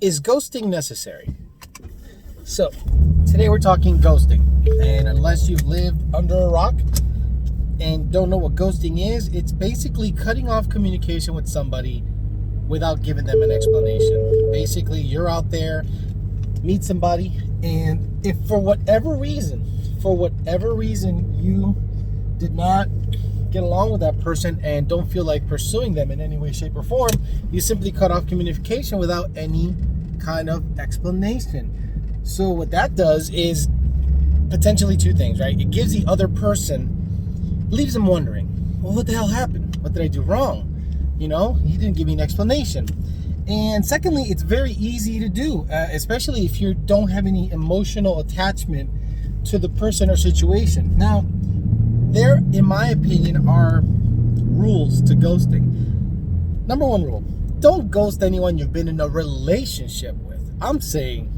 Is ghosting necessary? So, today we're talking ghosting. And unless you've lived under a rock and don't know what ghosting is, it's basically cutting off communication with somebody without giving them an explanation. Basically, you're out there, meet somebody, and if for whatever reason you did not get along with that person and don't feel like pursuing them in any way, shape, or form, you simply cut off communication without any kind of explanation. So what that does is potentially two things, right? It gives the other person, leaves them wondering, well, what the hell happened? What did I do wrong? You know, he didn't give me an explanation. And secondly, it's very easy to do, especially if you don't have any emotional attachment to the person or situation. Now, there, in my opinion, are rules to ghosting. Number one rule, don't ghost anyone you've been in a relationship with. I'm saying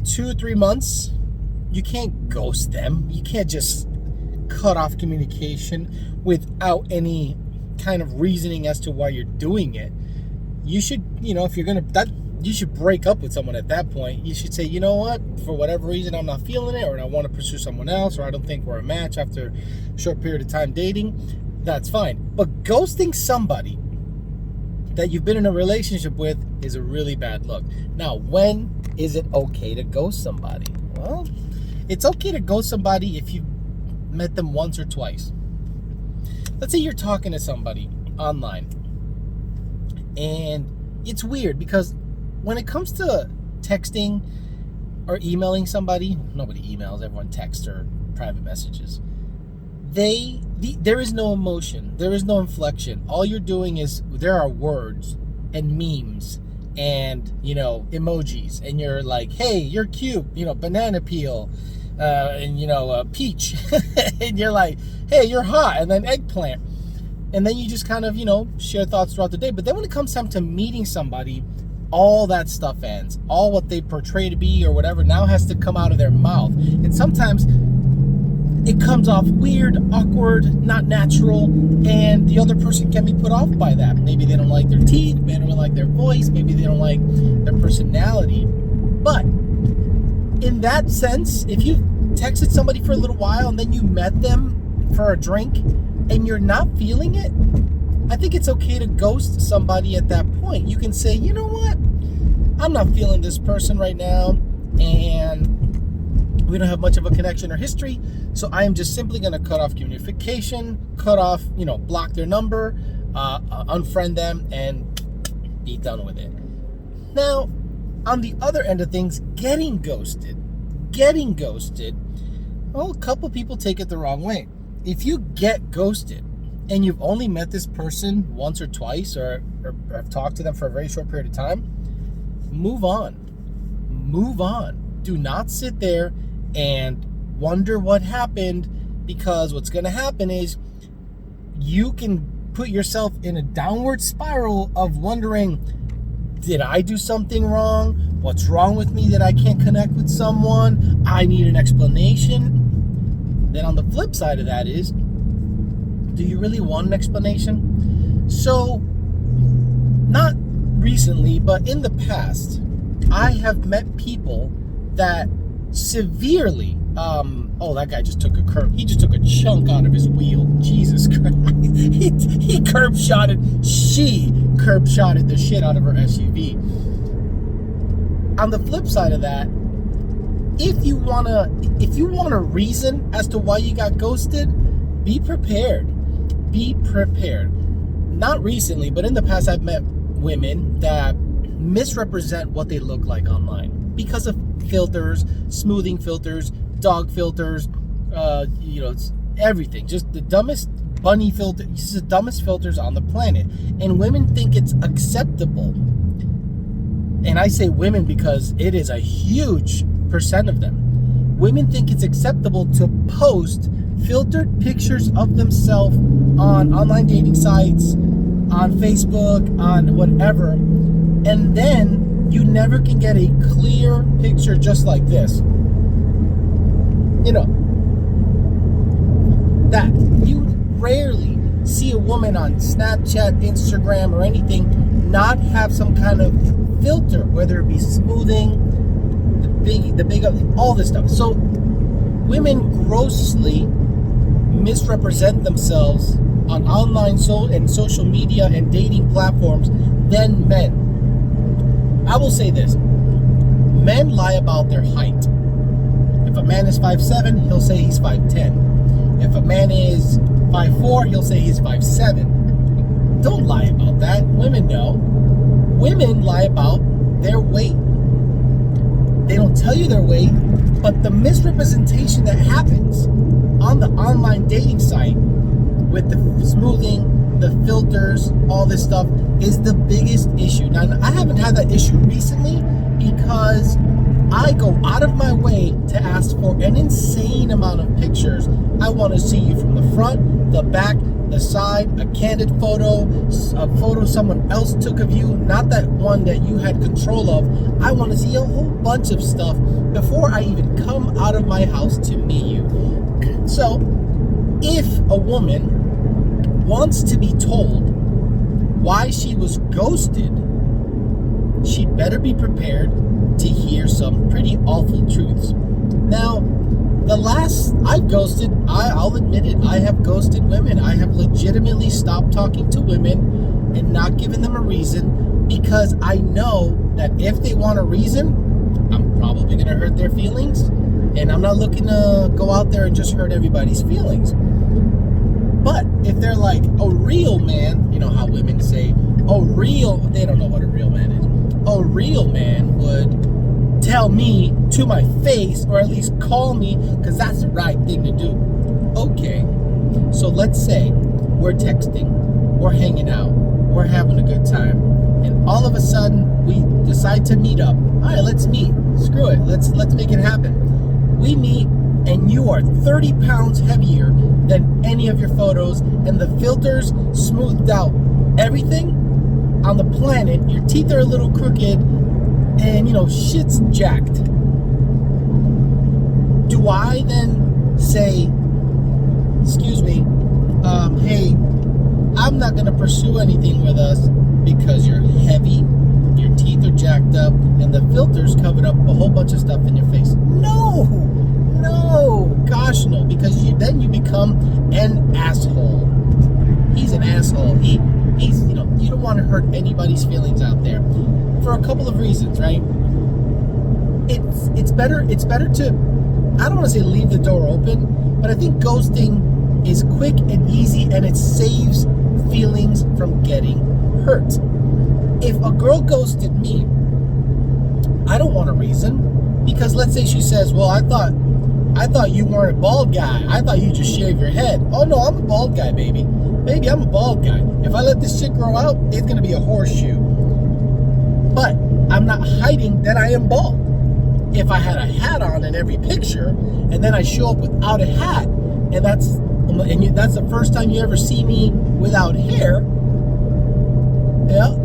2 or 3 months, you can't ghost them. You can't just cut off communication without any kind of reasoning as to why you're doing it. You should, if you're going to, you should break up with someone at that point. You should say, you know what, for whatever reason, I'm not feeling it, or I want to pursue someone else, or I don't think we're a match after a short period of time dating. That's fine. But ghosting somebody that you've been in a relationship with is a really bad look. Now, when is it okay to ghost somebody? Well, it's okay to ghost somebody if you met them once or twice. Let's say you're talking to somebody online, and it's weird because when it comes to texting or emailing somebody, nobody emails, everyone texts or private messages. There is no emotion, there is no inflection. All you're doing is, there are words and memes and emojis, and you're like, hey, you're cute, banana peel, and peach, and you're like, hey, you're hot, and then eggplant, and then you just kind of share thoughts throughout the day. But then when it comes time to meeting somebody, all that stuff ends. All what they portray to be or whatever now has to come out of their mouth. And sometimes it comes off weird, awkward, not natural, and the other person can be put off by that. Maybe they don't like their teeth, maybe they don't like their voice, maybe they don't like their personality. But in that sense, if you texted somebody for a little while and then you met them for a drink and you're not feeling it, I think it's okay to ghost somebody at that point. You can say, you know what, I'm not feeling this person right now, and we don't have much of a connection or history, so I am just simply going to cut off communication, block their number, unfriend them, and be done with it. Now, on the other end of things, getting ghosted, well, a couple people take it the wrong way. If you get ghosted and you've only met this person once or twice, or have talked to them for a very short period of time, move on. Do not sit there and wonder what happened, because what's going to happen is you can put yourself in a downward spiral of wondering, did I do something wrong? What's wrong with me that I can't connect with someone? I need an explanation. Then on the flip side of that is, do you really want an explanation? So, not recently, but in the past, I have met people that severely, that guy just took a curb. He just took a chunk out of his wheel. Jesus Christ. She curb shotted the shit out of her SUV. On the flip side of that, if you want a reason as to why you got ghosted, be prepared. Not recently, but in the past, I've met women that misrepresent what they look like online because of filters, smoothing filters, dog filters, it's everything. Just the dumbest bunny filter. This is the dumbest filters on the planet, and women think it's acceptable. And I say women because it is a huge percent of them. Women think it's acceptable to post filtered pictures of themselves on online dating sites, on Facebook, on whatever, and then you never can get a clear picture just like this. That you rarely see a woman on Snapchat, Instagram, or anything not have some kind of filter, whether it be smoothing, the big, all this stuff. So women grossly misrepresent themselves on online and social media and dating platforms than men. I will say this: men lie about their height. If a man is 5'7", he'll say he's 5'10". If a man is 5'4", he'll say he's 5'7". Don't lie about that. Women know. Women lie about their weight. They don't tell you their weight, but the misrepresentation that happens on the online dating site with the smoothing, the filters, all this stuff is the biggest issue. Now, I haven't had that issue recently because I go out of my way to ask for an insane amount of pictures. I want to see you from the front, the back, the side, a candid photo, a photo someone else took of you, not that one that you had control of. I want to see a whole bunch of stuff before I even come out of my house to meet you. So, if a woman wants to be told why she was ghosted, she'd better be prepared to hear some pretty awful truths. Now, I've ghosted, I'll admit it, I have ghosted women. I have legitimately stopped talking to women and not given them a reason because I know that if they want a reason, I'm probably going to hurt their feelings, and I'm not looking to go out there and just hurt everybody's feelings. But if they're like a real man, you know how women say, they don't know what a real man is. A real man would tell me to my face, or at least call me, because that's the right thing to do. Okay, so let's say we're texting, we're hanging out, we're having a good time, and all of a sudden we decide to meet up. All right, let's meet. Screw it. Let's make it happen. We meet, and you are 30 pounds heavier than any of your photos, and the filters smoothed out everything on the planet. Your teeth are a little crooked, and shit's jacked. Do I then say, excuse me, hey, I'm not gonna pursue anything with us because you're heavy, your teeth are jacked up, and the filters covered up a whole bunch of stuff in your face? No, gosh no, because then you become an asshole. He's an asshole. He's you don't want to hurt anybody's feelings out there. For a couple of reasons, right? It's better to, I don't want to say leave the door open, but I think ghosting is quick and easy, and it saves feelings from getting hurt. If a girl ghosted me, I don't want a reason, because let's say she says, well, I thought you weren't a bald guy. I thought you just shaved your head. Oh no, I'm a bald guy, baby. Baby, I'm a bald guy. If I let this shit grow out, it's gonna be a horseshoe. But I'm not hiding that I am bald. If I had a hat on in every picture, and then I show up without a hat, and that's the first time you ever see me without hair, yeah,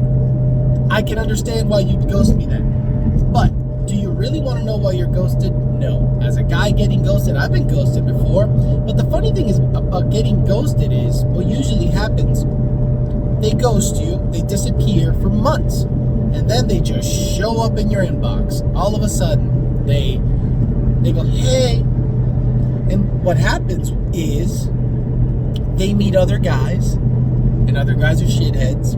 I can understand why you'd ghost me then. But do you really want to know why you're ghosted? No. As a guy getting ghosted, I've been ghosted before. But the funny thing is about getting ghosted is what usually happens. They ghost you, they disappear for months, and then they just show up in your inbox. All of a sudden, they go, hey. And what happens is they meet other guys, and other guys are shitheads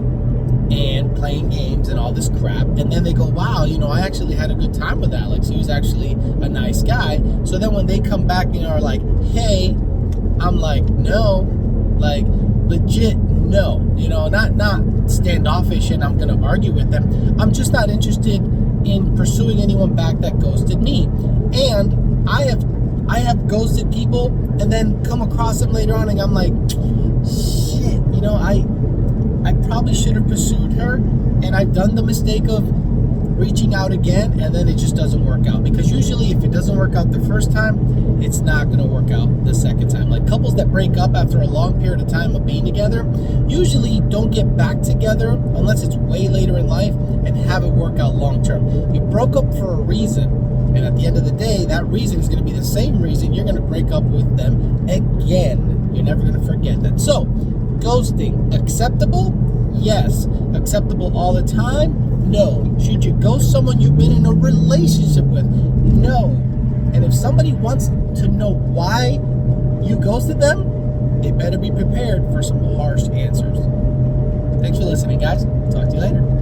and playing games and all this crap, and then they go, wow, I actually had a good time with Alex. He was actually a nice guy. So then when they come back and are like, hey, I'm like, no, like legit no, not standoffish and I'm gonna argue with them. I'm just not interested in pursuing anyone back that ghosted me. And I have ghosted people and then come across them later on and I'm like, shit, I probably should have pursued her, and I've done the mistake of reaching out again, and then it just doesn't work out. Because usually if it doesn't work out the first time, it's not going to work out the second time. Like couples that break up after a long period of time of being together usually don't get back together unless it's way later in life and have it work out long term. You broke up for a reason, and at the end of the day, that reason is going to be the same reason you're going to break up with them again. You're never going to forget that. So, ghosting, acceptable? Yes. Acceptable all the time? No. Should you ghost someone you've been in a relationship with? No. And if somebody wants to know why you ghosted them, they better be prepared for some harsh answers. Thanks for listening, guys. Talk to you later.